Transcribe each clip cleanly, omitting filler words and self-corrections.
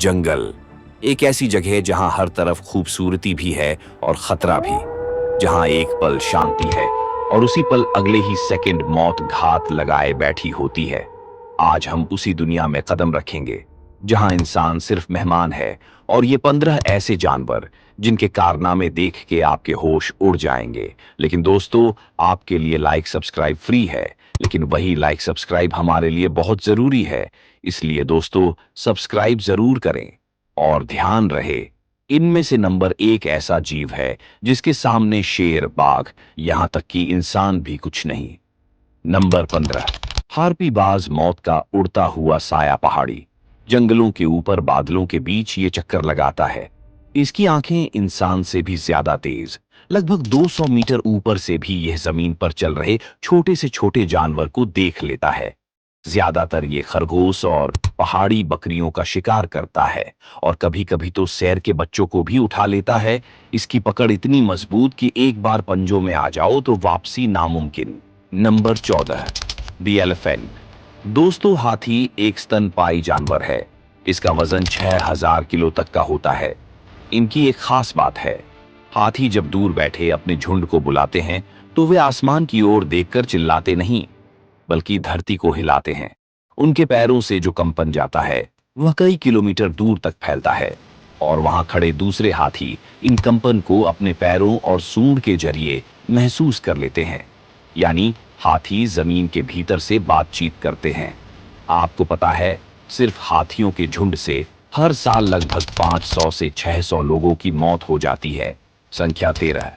जंगल एक ऐसी जगह है जहां हर तरफ खूबसूरती भी है और खतरा भी, जहां एक पल शांति है और उसी पल अगले ही सेकंड मौत घात लगाए बैठी होती है। आज हम उसी दुनिया में कदम रखेंगे जहां इंसान सिर्फ मेहमान है और ये 15 ऐसे जानवर जिनके कारनामे देख के आपके होश उड़ जाएंगे। लेकिन दोस्तों, आपके लिए लाइक सब्सक्राइब फ्री है, लेकिन वही लाइक सब्सक्राइब हमारे लिए बहुत जरूरी है। इसलिए दोस्तों, सब्सक्राइब जरूर करें। और ध्यान रहे, इनमें से नंबर 1 ऐसा जीव है जिसके सामने शेर, बाघ, यहां तक कि इंसान भी कुछ नहीं। नंबर 15, हार्पीबाज मौत का उड़ता हुआ साया पहाड़ी। जंगलों के ऊपर बादलों के बीच ये चक्कर लगाता है। इसकी आंखें इंसान से भी ज्यादा तेज, लगभग 200 मीटर ऊपर से भी यह जमीन पर चल रहे छोटे से छोटे जानवर को देख लेता है। ज्यादातर ये खरगोश और पहाड़ी बकरियों का शिकार करता है और कभी कभी तो शेर के बच्चों को भी उठा लेता है। इसकी पकड़ इतनी मजबूत कि एक बार पंजों में आ जाओ तो वापसी नामुमकिन। Number 14, the elephant. दोस्तों, हाथी एक स्तनपायी जानवर है। इसका वजन 6000 किलो तक का होता है। इनकी एक खास बात है, हाथी जब दूर बैठे अपने झुंड को बुलाते हैं तो वे आसमान की ओर देखकर चिल्लाते नहीं, बल्कि धरती को हिलाते हैं। उनके पैरों से जो कंपन जाता है वह कई किलोमीटर दूर तक फैलता है और वहां खड़े दूसरे हाथी इन कंपन को अपने पैरों और सूंड के जरिए महसूस कर लेते हैं। यानी हाथी जमीन के भीतर से बातचीत करते हैं। आपको पता है, सिर्फ हाथियों के झुंड से हर साल लगभग 500 से 600 लोगों की मौत हो जाती है। संख्या 13।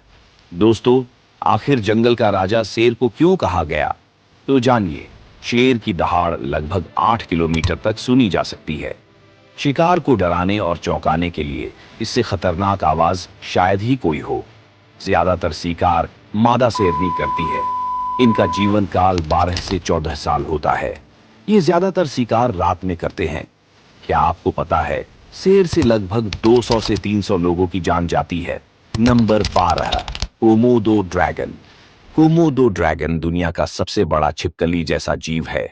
दोस्तों, आखिर जंगल का राजा शेर को क्यों कहा गया? तो जानिए, शेर की दहाड़ लगभग 8 किलोमीटर तक सुनी जा सकती है। शिकार को डराने और चौंकाने के लिए इससे खतरनाक आवाज शायद ही कोई हो। ज्यादातर शिकार मादा शेरनी करती है। इनका जीवन काल 12 से 14 साल होता है। ये ज्यादातर शिकार रात में करते हैं। क्या आपको पता है, शेर से लगभग 200 से 300 लोगों की जान जाती है। Number 12, Komodo dragon. Komodo dragon दुनिया का सबसे बड़ा छिपकली जैसा जीव है।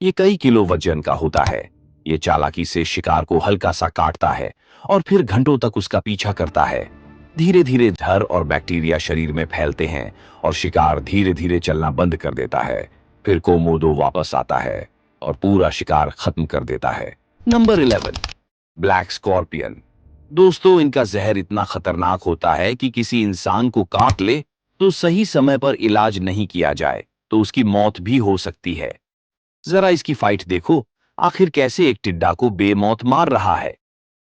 ये कई किलो वजन का होता है। ये चालाकी से शिकार को हल्का सा काटता है और फिर घंटों तक उसका पीछा करता है। धीरे धीरे जहर और बैक्टीरिया शरीर में फैलते हैं और शिकार धीरे धीरे चलना बंद कर देता है। फिर कोमोडो वापस आता है और पूरा शिकार खत्म कर देता है। Number 11, black scorpion. दोस्तों, इनका जहर इतना खतरनाक होता है कि किसी इंसान को काट ले तो सही समय पर इलाज नहीं किया जाए तो उसकी मौत भी हो सकती है। जरा इसकी फाइट देखो, आखिर कैसे एक टिड्डा को बेमौत मार रहा है।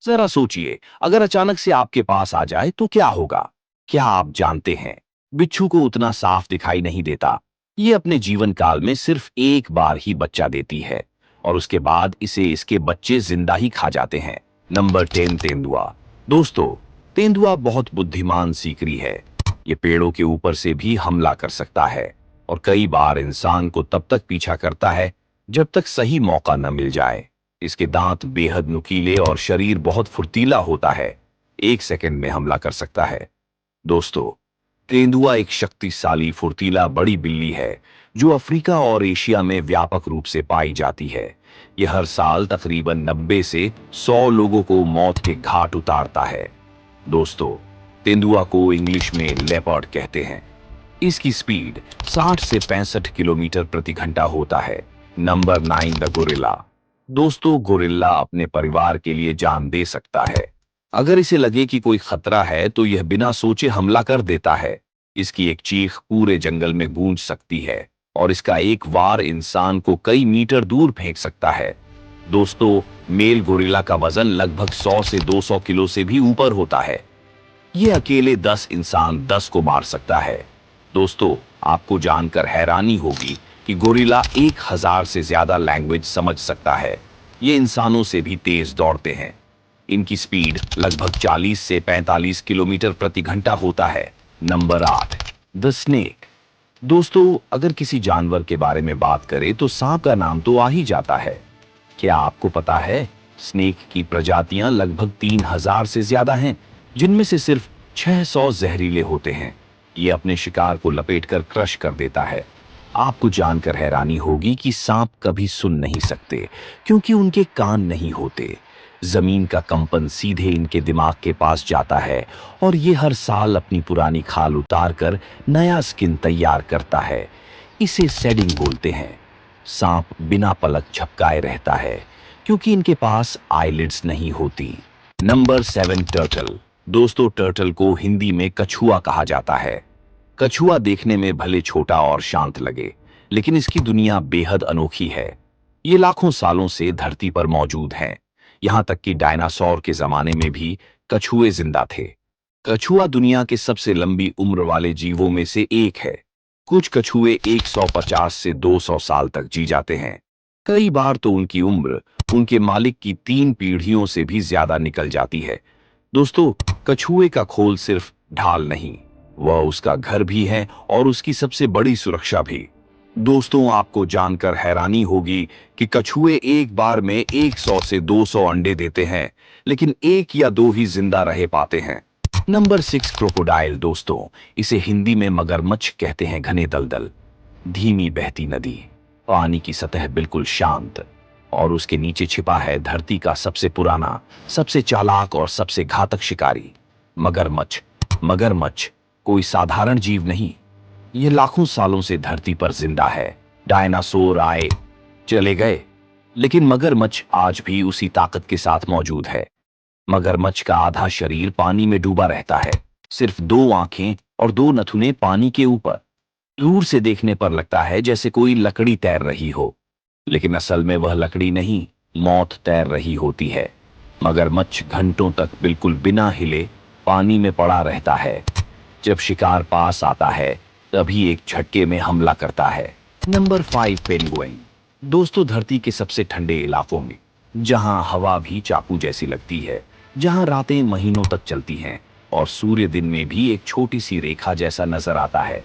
जरा सोचिए, अगर अचानक से आपके पास आ जाए तो क्या होगा? क्या आप जानते हैं, बिच्छू को उतना साफ दिखाई नहीं देता। ये अपने जीवन काल में सिर्फ एक बार ही बच्चा देती है और उसके बाद इसे इसके बच्चे जिंदा ही खा जाते हैं। नंबर 10, तेंदुआ। दोस्तों, तेंदुआ बहुत बुद्धिमान सीकरी है। ये पेड़ों के ऊपर से भी हमला कर सकता है और कई बार इंसान को तब तक पीछा करता है जब तक सही मौका न मिल जाए। इसके दांत बेहद नुकीले और शरीर बहुत फुर्तीला होता है। एक सेकंड में हमला कर सकता है। दोस्तों, तेंदुआ एक शक्तिशाली फुर्तीला बड़ी बिल्ली है जो अफ्रीका और एशिया में व्यापक रूप से पाई जाती है। यह हर साल तकरीबन 90 से 100 लोगों को मौत के घाट उतारता है। दोस्तों, तेंदुआ को इंग्लिश में लेपर्ड कहते हैं। इसकी स्पीड 60 से 65 किलोमीटर प्रति घंटा होता है। Number 9, the gorilla. दोस्तों, गोरिल्ला अपने परिवार के लिए जान दे सकता है। अगर इसे लगे कि कोई खतरा है तो यह बिना सोचे हमला कर देता है। इसकी एक चीख पूरे जंगल में गूंज सकती है और इसका एक वार इंसान को कई मीटर दूर फेंक सकता है। दोस्तों, मेल गोरिल्ला का वजन लगभग 100 से 200 किलो से भी ऊपर होता है। यह अकेले 10 इंसान 10 को मार सकता है। दोस्तों, आपको जानकर हैरानी होगी कि गोरिल्ला 1000 से ज्यादा लैंग्वेज समझ सकता है। ये इंसानों से भी तेज दौड़ते हैं। इनकी स्पीड लगभग 40 से 45 किलोमीटर प्रति घंटा होता है। Number 8, the snake. दोस्तों, अगर किसी जानवर के बारे में बात करें तो सांप का नाम तो आ ही जाता है। क्या आपको पता है, स्नेक की प्रजातियां लगभग 3000 से ज्यादा हैं, जिनमें से सिर्फ 600 जहरीले होते हैं। ये अपने शिकार को लपेटकर क्रश कर देता है। आपको जानकर हैरानी होगी कि सांप कभी सुन नहीं सकते क्योंकि उनके कान नहीं होते। जमीन का कंपन सीधे इनके दिमाग के पास जाता है और ये हर साल अपनी पुरानी खाल उतार कर नया स्किन तैयार करता है। इसे सेडिंग बोलते हैं। सांप बिना पलक झपकाए रहता है क्योंकि इनके पास आईलिड्स नहीं होती। Number 7, turtle. दोस्तों, टर्टल को हिंदी में कछुआ कहा जाता है। कछुआ देखने में भले छोटा और शांत लगे, लेकिन इसकी दुनिया बेहद अनोखी है। ये लाखों सालों से धरती पर मौजूद हैं। यहां तक कि डायनासोर के जमाने में भी कछुए जिंदा थे। कछुआ दुनिया के सबसे लंबी उम्र वाले जीवों में से एक है। कुछ कछुए 150 से 200 साल तक जी जाते हैं। कई बार तो उनकी उम्र उनके मालिक की 3 पीढ़ियों से भी ज्यादा निकल जाती है। दोस्तों, कछुए का खोल सिर्फ ढाल नहीं, वह उसका घर भी है और उसकी सबसे बड़ी सुरक्षा भी। दोस्तों, आपको जानकर हैरानी होगी कि कछुए एक बार में 100 से 200 अंडे देते हैं, लेकिन 1 या 2 ही जिंदा रह पाते हैं। Number 6, crocodile. दोस्तों, इसे हिंदी में मगरमच्छ कहते हैं। घने दलदल, धीमी बहती नदी, पानी की सतह बिल्कुल शांत, और उसके नीचे छिपा है धरती का सबसे पुराना, सबसे चालाक और सबसे घातक शिकारी, मगरमच्छ। मगरमच्छ कोई साधारण जीव नहीं, ये लाखों सालों से धरती पर जिंदा है। डायनासोर आए चले गए, लेकिन मगरमच्छ आज भी उसी ताकत के साथ मौजूद है। मगरमच्छ का आधा शरीर पानी में डूबा रहता है, सिर्फ 2 आंखें और 2 नथुने पानी के ऊपर। दूर से देखने पर लगता है जैसे कोई लकड़ी तैर रही हो, लेकिन असल में वह लकड़ी नहीं, मौत तैर रही होती है। मगरमच्छ घंटों तक बिल्कुल बिना हिले पानी में पड़ा रहता है। जब शिकार पास आता है, तभी एक झटके में हमला करता है। Number 5, penguin. दोस्तों, धरती के सबसे ठंडे इलाकों में, जहां हवा भी चाकू जैसी लगती है, जहां रातें महीनों तक चलती हैं और सूर्य दिन में भी एक छोटी सी रेखा जैसा नजर आता है,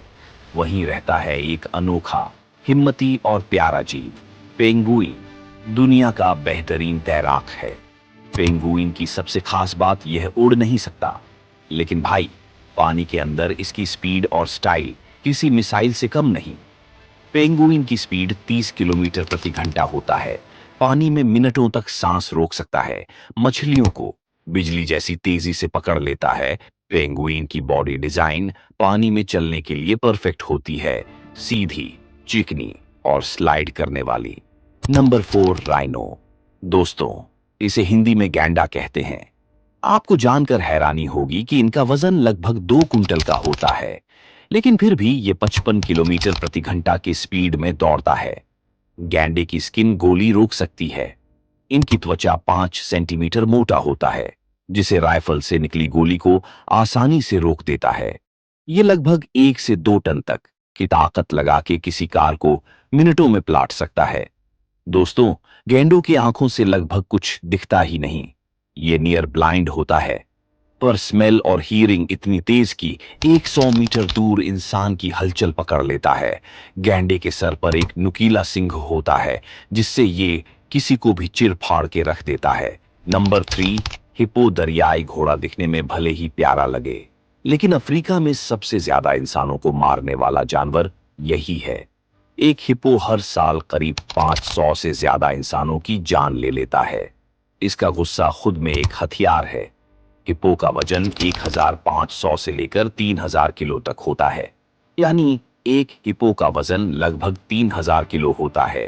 वहीं रहता है एक अनोखा, हिम्मती और प्यारा जीव, पेंगुइन। दुनिया का बेहतरीन तैराक है। पेंगुइन की सबसे खास बात यह उड़ नहीं सकता, लेकिन भाई, पानी के अंदर इसकी स्पीड और स्टाइल किसी मिसाइल से कम नहीं। पेंगुइन की स्पीड 30 किलोमीटर प्रति घंटा होता है। पानी में मिनटों तक सांस रोक सकता है, मछलियों को बिजली जैसी तेजी से पकड़ लेता है। पेंगुइन की बॉडी डिजाइन पानी में चलने के लिए परफेक्ट होती है, सीधी, चिकनी और स्लाइड करने वाली। Number 4, rhino. दोस्तों, इसे हिंदी में गैंडा कहते हैं। आपको जानकर हैरानी होगी कि इनका वजन लगभग 2 कुंटल का होता है, लेकिन फिर भी ये 55 किलोमीटर प्रति घंटा की स्पीड में दौड़ता है। गैंडे की स्किन गोली रोक सकती है। इनकी त्वचा 5 सेंटीमीटर मोटा होता है, जिसे राइफल से निकली गोली को आसानी से रोक देता है। ये लगभग 1 से 2 टन तक की ताकत लगा के किसी कार को मिनटों में पलाट सकता है। दोस्तों, गैंडों की आंखों से लगभग कुछ दिखता ही नहीं, ये नियर ब्लाइंड होता है, पर स्मेल और हीरिंग इतनी तेज कि 100 मीटर दूर इंसान की हलचल पकड़ लेता है। गैंडे के सर पर एक नुकीला सिंग होता है, जिससे ये किसी को भी चिर फाड़ के रख देता है। Number 3, hippo. दरियाई घोड़ा दिखने में भले ही प्यारा लगे, लेकिन अफ्रीका में सबसे ज्यादा इंसानों को मारने वाला जानवर यही है। एक हिप्पो हर साल करीब 500 से ज्यादा इंसानों की जान ले लेता है। इसका गुस्सा खुद में एक हथियार है। हिप्पो का वजन 1500 से लेकर 3000 किलो तक होता है, यानी एक हिप्पो का वजन लगभग 3000 किलो होता है,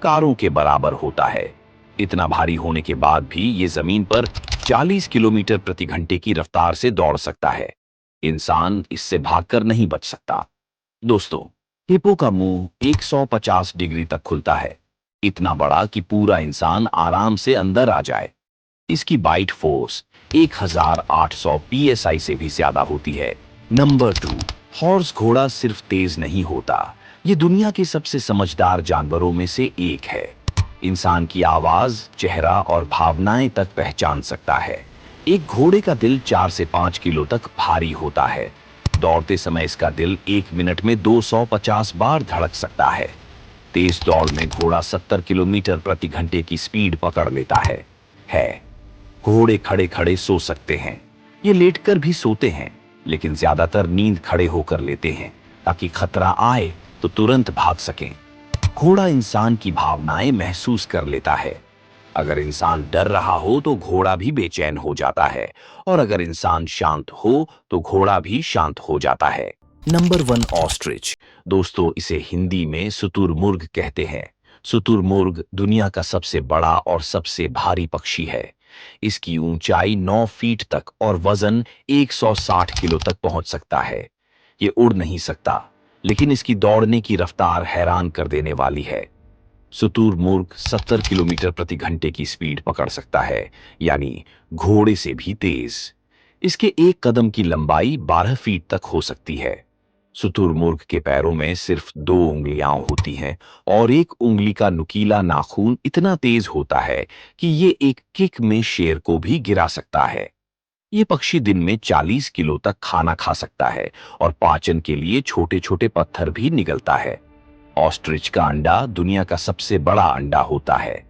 कारों के बराबर होता है। इतना भारी होने के बाद भी ये जमीन पर 40 किलोमीटर प्रति घंटे की रफ्तार से दौड़ सकता है। इंसान इससे भागकर नहीं बच सकता। दोस्तों, हिप्पो का मुंह 150 डिग्री तक खुलता है, इतना बड़ा कि पूरा इंसान आराम से अंदर आ जाए। इसकी बाइट फोर्स 1800 psi से भी ज्यादा होती है। Number 2, horse. घोड़ा सिर्फ तेज नहीं होता, ये दुनिया के सबसे समझदार जानवरों में से एक है। इंसान की आवाज, चेहरा और भावनाएं तक पहचान सकता है। एक घोड़े का दिल 4 से 5 किलो तक भारी होता है। दौड़ते समय इसका दिल 1 मिनट में 250 बार धड़क सकता है। तेज दौड़ में घोड़ा 70 किलोमीटर प्रति घंटे की स्पीड पकड़ लेता है। घोड़े खड़े खड़े सो सकते हैं, ये लेटकर भी सोते हैं, लेकिन ज्यादातर नींद खड़े होकर लेते हैं ताकि खतरा आए तो तुरंत भाग सकें। घोड़ा इंसान की भावनाएं महसूस कर लेता है। अगर इंसान डर रहा हो तो घोड़ा भी बेचैन हो जाता है, और अगर इंसान शांत हो तो घोड़ा भी शांत हो जाता है। Number 1, ostrich. दोस्तों, इसे हिंदी में शुतुरमुर्ग कहते हैं। शुतुरमुर्ग दुनिया का सबसे बड़ा और सबसे भारी पक्षी है। इसकी ऊंचाई 9 फीट तक और वजन 160 किलो तक पहुंच सकता है। ये उड़ नहीं सकता, लेकिन इसकी दौड़ने की रफ्तार हैरान कर देने वाली है। शुतुरमुर्ग 70 किलोमीटर प्रति घंटे की स्पीड पकड़ सकता है, यानी घोड़े से भी तेज। इसके एक कदम की लंबाई 12 फीट तक हो सकती है। शुतुरमुर्ग के पैरों में सिर्फ 2 उंगलियां होती हैं, और एक उंगली का नुकीला नाखून इतना तेज होता है कि ये एक किक में शेर को भी गिरा सकता है। ये पक्षी दिन में 40 किलो तक खाना खा सकता है और पाचन के लिए छोटे छोटे पत्थर भी निगलता है। ऑस्ट्रिच का अंडा दुनिया का सबसे बड़ा अंडा होता है।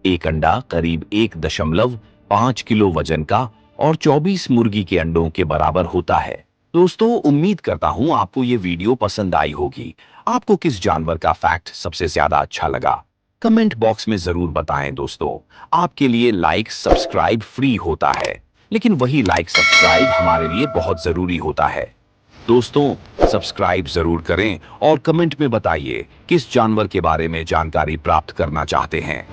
एक अंडा करीब 1.5 किलो वजन का और 24 मुर्गी के अंडों के बराबर होता है। दोस्तों, उम्मीद करता हूं आपको ये वीडियो पसंद आई होगी। आपको किस जानवर का फैक्ट सबसे ज्यादा अच्छा लगा? कमेंट बॉक्स में जरूर बताएं दोस्तों। आपके लिए लाइक सब्सक्राइब फ्री होता है, लेकिन वही लाइक सब्सक्राइब हमारे लिए बहुत जरूरी होता है। दोस्तों, सब्सक्राइब जरूर करें और कमेंट में बताइए किस जानवर के बारे में जानकारी प्राप्त करना चाहते हैं।